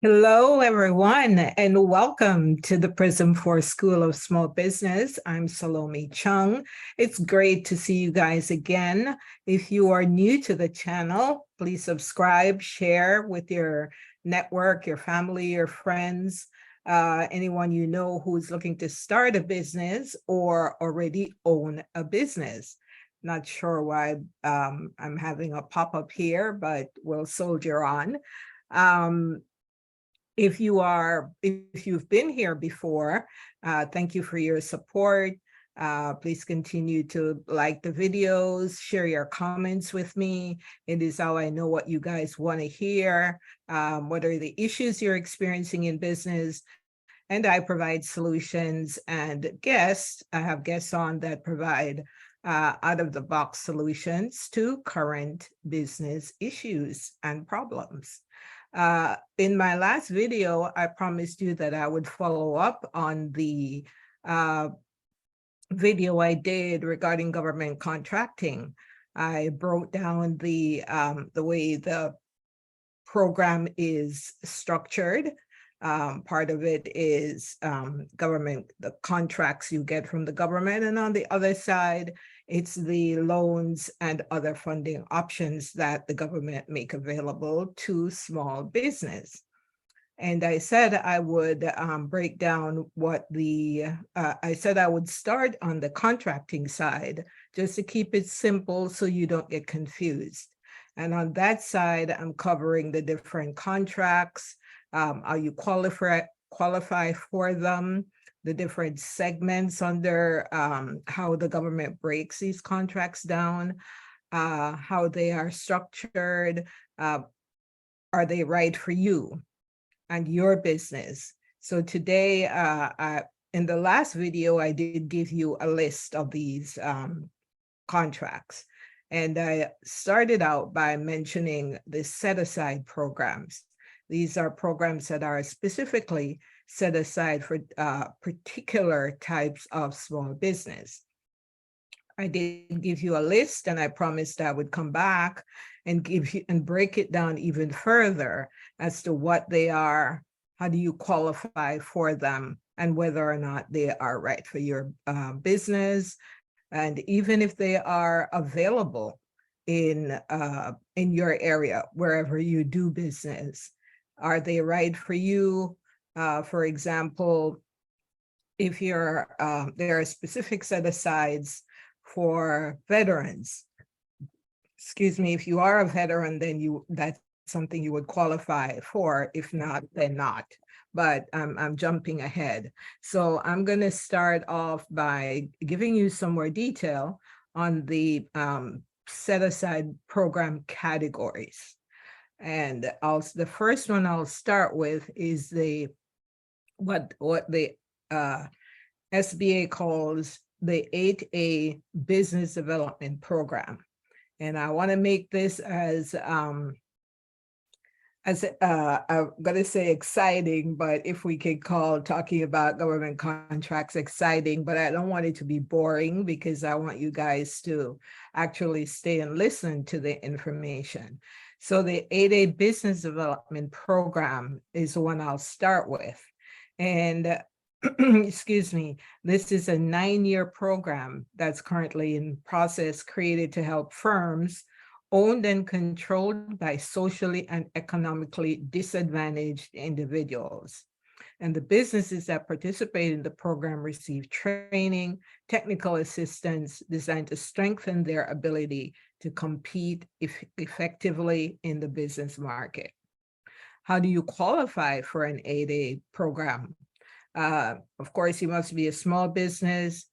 Hello, everyone, and welcome to the Prism for School of Small Business. I'm Salome Chung. It's great to see you guys again. If you are new to the channel, please subscribe, share with your network, your family, your friends, anyone you know who's looking to start a business or already own a business. Not sure why I'm having a pop-up here, but we'll soldier on. If you've been here before, thank you for your support. Please continue to like the videos, share your comments with me. It is how I know what you guys want to hear, what are the issues you're experiencing in business, and I provide solutions and guests. I have guests on that provide out-of-the-box solutions to current business issues and problems. In my last video, I promised you that I would follow up on the video I did regarding government contracting. I broke down the way the program is structured. Part of it is the contracts you get from the government, and on the other side, it's the loans and other funding options that the government make available to small business. And I said I would break down I said I would start on the contracting side, just to keep it simple so you don't get confused. And on that side, I'm covering the different contracts, how you qualify for them, the different segments under how the government breaks these contracts down, how they are structured, are they right for you and your business? So today, in the last video, I did give you a list of these contracts. And I started out by mentioning the set-aside programs. These are programs that are specifically set aside for particular types of small business. I did give you a list, and I promised I would come back and give you and break it down even further as to what they are, how do you qualify for them, and whether or not they are right for your business, and even if they are available in your area, wherever you do business. Are they right for you? For example, if there are specific set-asides for veterans. Excuse me, if you are a veteran, then that's something you would qualify for. If not, then not. But I'm jumping ahead. So I'm going to start off by giving you some more detail on the set-aside program categories. And the first one I'll start with is what the SBA calls the 8A Business Development Program. And I want to make this as I'm going to say exciting, but if we could call talking about government contracts exciting, but I don't want it to be boring, because I want you guys to actually stay and listen to the information. So the 8A Business Development Program is the one I'll start with. And excuse me, this is a 9-year program that's currently in process, created to help firms owned and controlled by socially and economically disadvantaged individuals. And the businesses that participate in the program receive training, technical assistance designed to strengthen their ability to compete effectively in the business market. How do you qualify for an 8A program? Of course, you must be a small business.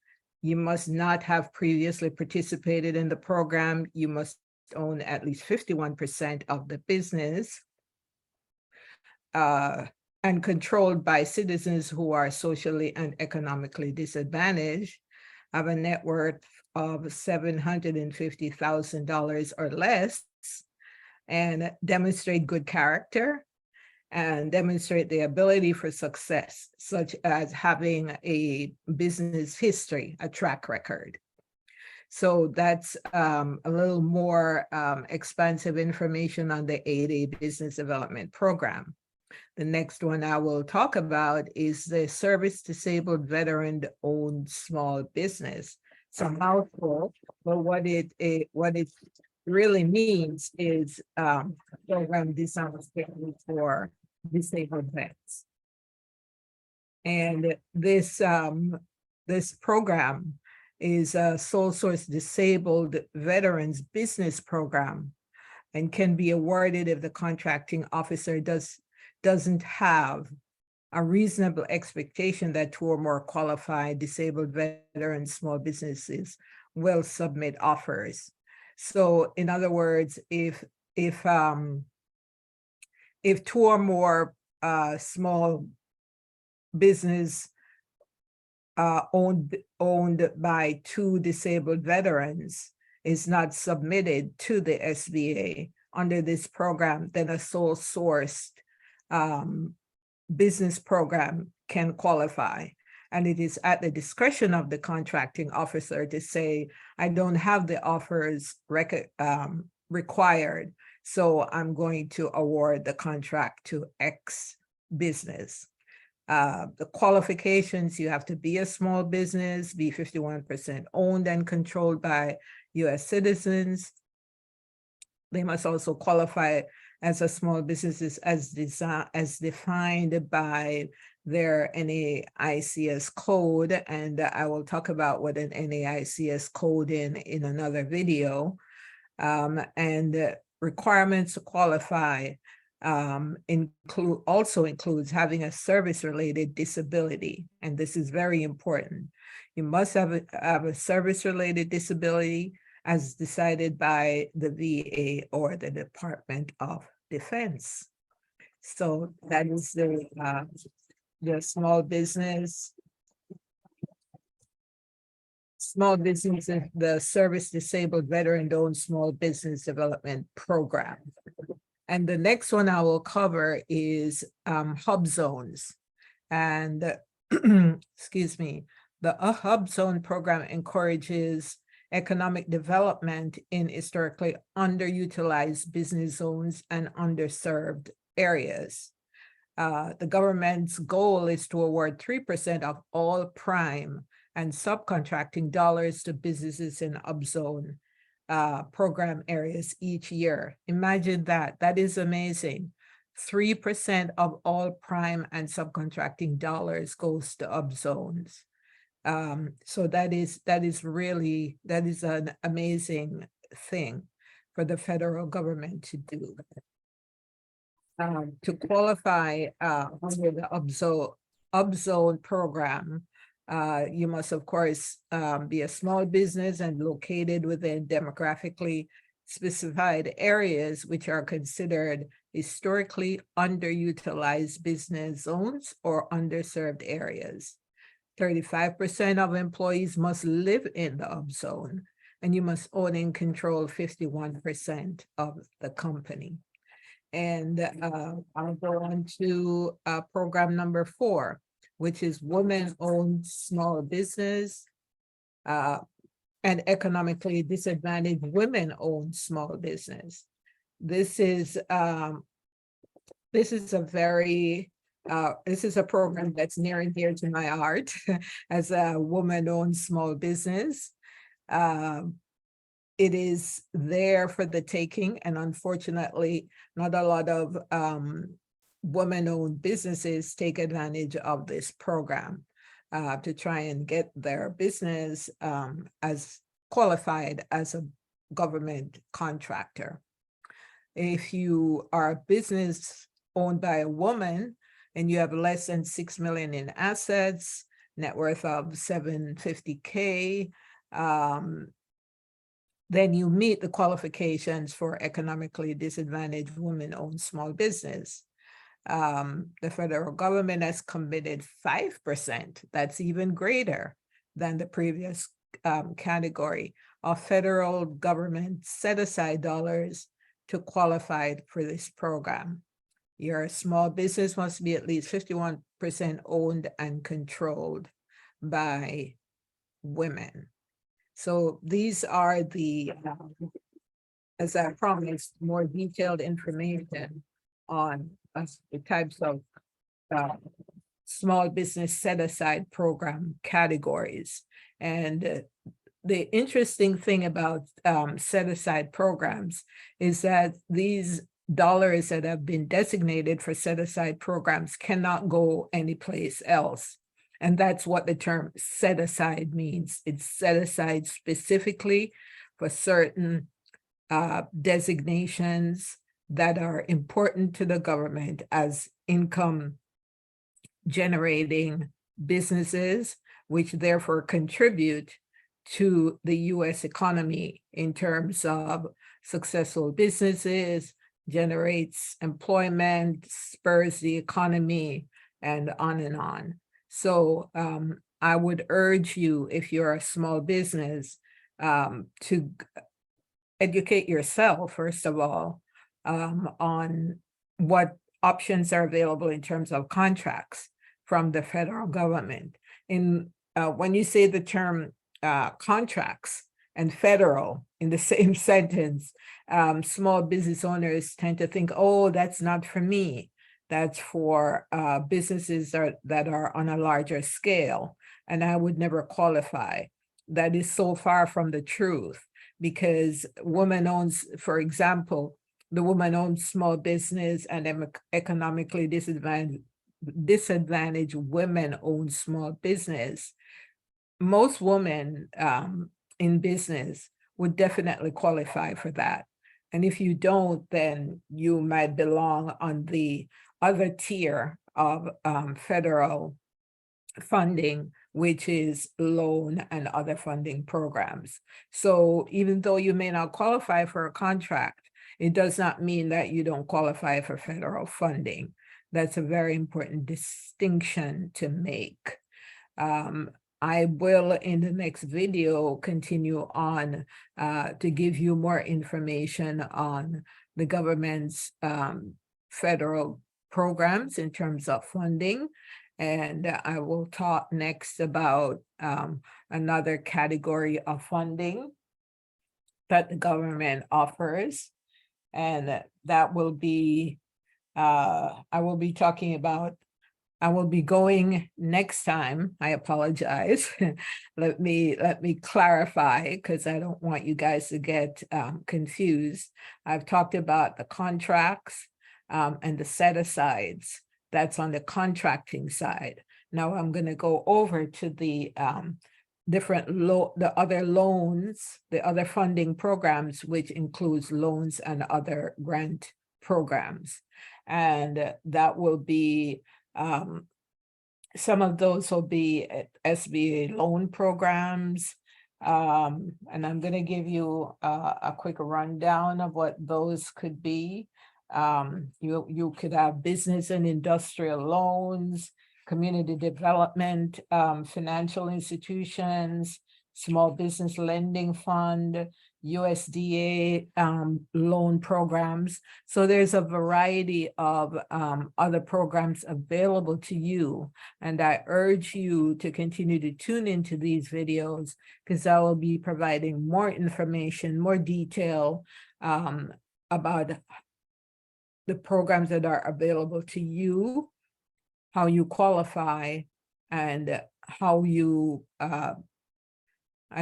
You must not have previously participated in the program. You must own at least 51% of the business, and controlled by citizens who are socially and economically disadvantaged, have a net worth of $750,000 or less, and demonstrate good character, and demonstrate the ability for success, such as having a business history, a track record. So that's a little more expansive information on the 8A Business Development Program. The next one I will talk about is the service disabled veteran owned small business. It's a mouthful, but what it really means is program designed specifically for disabled vets. And this program is a sole source disabled veterans business program and can be awarded if the contracting officer doesn't have a reasonable expectation that two or more qualified disabled veteran small businesses will submit offers. So in other words, if two or more small business owned by two disabled veterans is not submitted to the SBA under this program, then a sole sourced business program can qualify. And it is at the discretion of the contracting officer to say, I don't have the offers required, so I'm going to award the contract to X business. The qualifications, you have to be a small business, be 51% owned and controlled by US citizens. They must also qualify as a small business as defined by their NAICS code. And I will talk about what an NAICS code in another video. And requirements to qualify includes having a service-related disability, and this is very important. You must have a service-related disability as decided by the VA or the Department of Defense. So that is the small business, the service disabled veteran-owned small business development program. And the next one I will cover is hub zones. And excuse me, the hub zone program encourages economic development in historically underutilized business zones and underserved areas. The government's goal is to award 3% of all prime and subcontracting dollars to businesses in hub zone program areas each year. Imagine that. That is amazing. 3% of all prime and subcontracting dollars goes to hub zones. So that is an amazing thing for the federal government to do. To qualify under the hub zone program, you must, of course, be a small business and located within demographically specified areas which are considered historically underutilized business zones or underserved areas. 35% of employees must live in the hub zone, and you must own and control 51% of the company. And I'll go on to program number 4, which is women-owned small business and economically disadvantaged women-owned small business. This is a program that's near and dear to my heart as a woman-owned small business. It is there for the taking, and unfortunately, not a lot of women-owned businesses take advantage of this program to try and get their business as qualified as a government contractor. If you are a business owned by a woman and you have less than 6 million in assets, net worth of $750K, then you meet the qualifications for economically disadvantaged women-owned small business. The federal government has committed 5%, that's even greater than the previous category of federal government set-aside dollars to qualify for this program. Your small business must be at least 51% owned and controlled by women. So these are the, as I promised, more detailed information on the types of uh, small business set-aside program categories. And the interesting thing about set-aside programs is that these dollars that have been designated for set-aside programs cannot go anyplace else. And that's what the term set aside means. It's set aside specifically for certain designations that are important to the government as income generating businesses, which therefore contribute to the US economy in terms of successful businesses, generates employment, spurs the economy, and on and on. So I would urge you, if you're a small business, to educate yourself, first of all, on what options are available in terms of contracts from the federal government. When you say the term contracts and federal in the same sentence, small business owners tend to think, oh, that's not for me. That's for businesses that are on a larger scale, and I would never qualify. That is so far from the truth, because woman owns, for example, the woman owns small business, and economically disadvantaged women own small business. Most women in business would definitely qualify for that. And if you don't, then you might belong on the other tier of federal funding, which is loan and other funding programs. So even though you may not qualify for a contract, it does not mean that you don't qualify for federal funding. That's a very important distinction to make. I will, in the next video, continue on to give you more information on the government's federal programs in terms of funding. And I will talk next about another category of funding that the government offers. And that will be, I will be talking about, I will be going next time. I apologize. Let me clarify, because I don't want you guys to get confused. I've talked about the contracts and the set-asides. That's on the contracting side. Now I'm going to go over to the the other loans, the other funding programs, which includes loans and other grant programs. And that will be, some of those will be SBA loan programs. And I'm going to give you a quick rundown of what those could be. You could have business and industrial loans, community development, financial institutions, small business lending fund, USDA loan programs. So there's a variety of other programs available to you. And I urge you to continue to tune into these videos, because I will be providing more information, more detail about the programs that are available to you, how you qualify, and how you, I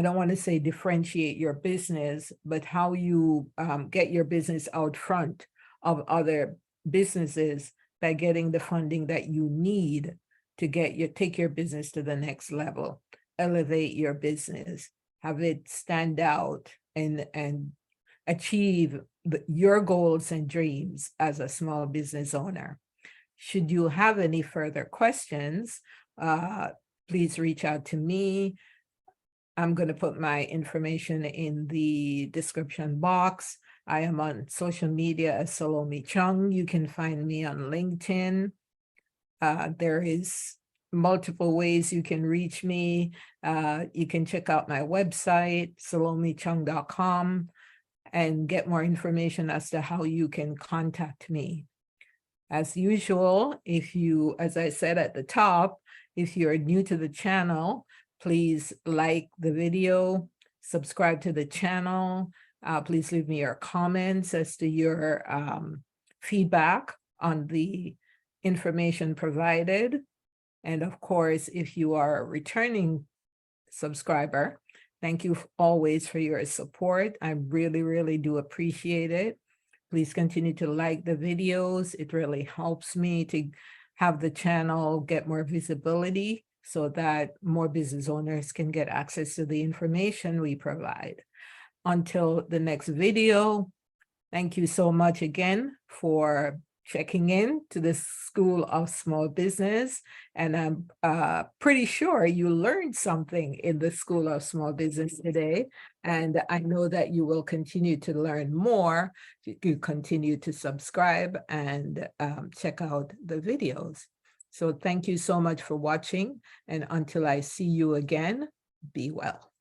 don't want to say differentiate your business, but how you get your business out front of other businesses by getting the funding that you need to take your business to the next level, elevate your business, have it stand out, and achieve your goals and dreams as a small business owner. Should you have any further questions, please reach out to me. I'm going to put my information in the description box. I am on social media as Salome Chung. You can find me on LinkedIn. There is multiple ways you can reach me. You can check out my website, salomechung.com, and get more information as to how you can contact me. As usual, as I said at the top, if you're new to the channel, please like the video, subscribe to the channel. Please leave me your comments as to your feedback on the information provided. And of course, if you are a returning subscriber, thank you always for your support. I really, really do appreciate it. Please continue to like the videos. It really helps me to have the channel get more visibility so that more business owners can get access to the information we provide. Until the next video, thank you so much again for checking in to the School of Small Business. And I'm pretty sure you learned something in the School of Small Business today. And I know that you will continue to learn more. You continue to subscribe and check out the videos. So thank you so much for watching. And until I see you again, be well.